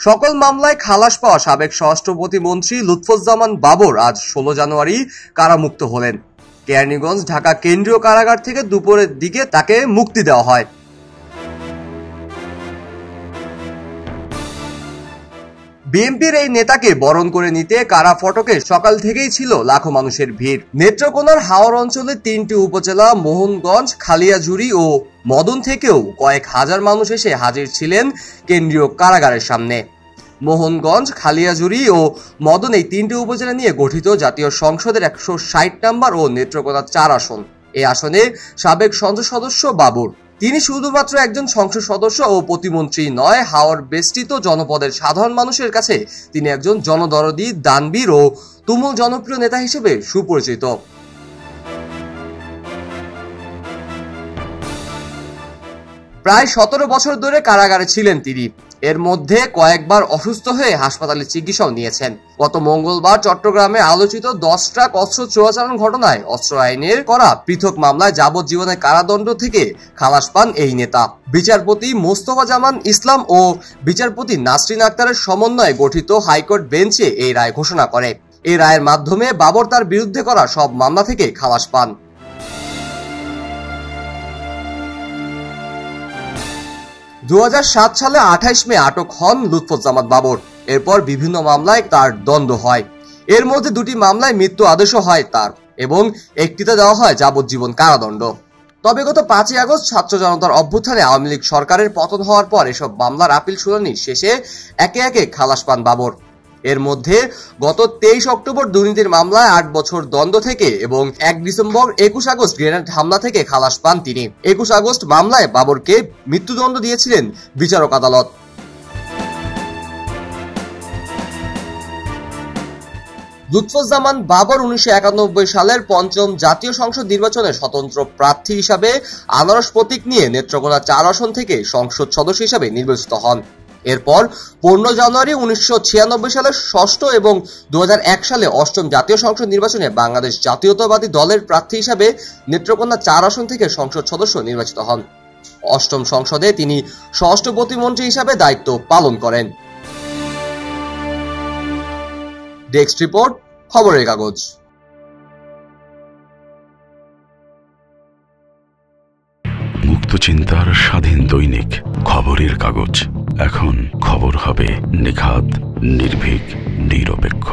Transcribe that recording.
সকল মামলায় খালাস পাওয়া সাবেক স্বরাষ্ট্র প্রতিমন্ত্রী লুৎফুজ্জামান বাবর আজ 16 জানুয়ারি কারামুক্ত হলেন। কেরানীগঞ্জ ঢাকা কেন্দ্রীয় কারাগার থেকে দুপুরের দিকে তাকে মুক্তি দেওয়া হয়। বিএনপির এই নেতাকে বরণ করে নিতে কারা ফটকে সকাল থেকেই ছিল লাখো মানুষের ভিড়। নেত্রকোনার হাওর অঞ্চলের 3টি উপজেলা মোহনগঞ্জ, খালিয়াজুড়ি ও মদন থেকেও কয়েক হাজার মানুষ এসে হাজির ছিলেন কেন্দ্রীয় কারাগারের সামনে। মোহনগঞ্জ, খালিয়াজুড়ি ও মদন এই 3টি উপজেলা নিয়ে গঠিত জাতীয় সংসদের 160 নম্বর ও নেত্রকোনা 4 আসন। এই আসনে সাবেক সংসদ সদস্য বাবর, তিনি শুধুমাত্র একজন সংসদ সদস্য ও প্রতিমন্ত্রী নয়, হাওর বেষ্টিত জনপদের সাধারণ মানুষের কাছে তিনি একজন জনদরদী, দানবীর ও তুমুল জনপ্রিয় নেতা হিসেবে সুপরিচিত। প্রায় 17 বছর ধরে কারাগারে ছিলেন তিনি। এর মধ্যে কয়েকবার অসুস্থ হয়ে হাসপাতালে চিকিৎসাও নিয়েছেন। গত মঙ্গলবার চট্টগ্রামে আলোচিত 10 ট্রাক অস্ত্র চোরাচালান ঘটনায় অস্ত্র আইনের করা পৃথক মামলায় যাবজ্জীবনের কারাদণ্ড থেকে খালাস পান এই নেতা। বিচারপতি মোস্তফা জামান ইসলাম ও বিচারপতি নাসরিন আক্তারের সমন্বয়ে গঠিত হাইকোর্ট বেঞ্চে এই রায় ঘোষণা করে। এই রায়ের মাধ্যমে বাবর তার বিরুদ্ধে করা সব মামলা থেকে খালাস পান। 2007 সালে 28 মে আটক হন লুৎফুজ্জামান বাবর। এরপর বিভিন্ন মামলায় তার দ্বন্দ্ব হয়। এর মধ্যে 2টি মামলায় মৃত্যু আদেশও হয় তার এবং একটিতে দেওয়া হয় যাবজ্জীবন কারাদণ্ড। তবে গত 5ই আগস্ট ছাত্র জনতার অভ্যুত্থানে আওয়ামী লীগ সরকারের পতন হওয়ার পর এসব মামলার আপিল শুনানি শেষে একে একে খালাস পান বাবর। এর মধ্যে গত 23 অক্টোবর দুর্নীতির মামলায় 8 বছর দ্বন্দ্ব থেকে এবং 1 ডিসেম্বর 21 আগস্ট গ্রেনেড হামলা থেকে খালাস পান তিনি। 21 আগস্ট মামলায় বাবরকে মৃত্যুদণ্ড দিয়েছিলেন বিচারক আদালত। লুৎফুজ্জামান বাবর 1991 সালের 5ম জাতীয় সংসদ নির্বাচনে স্বতন্ত্র প্রার্থী হিসাবে আনারস প্রতীক নিয়ে নেত্রকোনা 4 আসন থেকে সংসদ সদস্য হিসাবে নির্বাচিত হন। এরপর 15 জানুয়ারি 1996 সালের 6ষ্ঠ এবং 2001 সালে 8ম জাতীয় সংসদ নির্বাচনে বাংলাদেশ জাতীয়তাবাদী দলের প্রার্থী হিসাবে নেত্রকোনা 4 আসন থেকে সংসদ সদস্য নির্বাচিত হন। 8ম সংসদে তিনি ষষ্ঠ প্রতিমন্ত্রী হিসাবে দায়িত্ব পালন করেন। ডেস্ক রিপোর্ট, খবরের কাগজ। মুক্ত চিন্তার স্বাধীন দৈনিক খবরের কাগজ। এখন খবর হবে নিখাত, নির্ভীক, নিরপেক্ষ।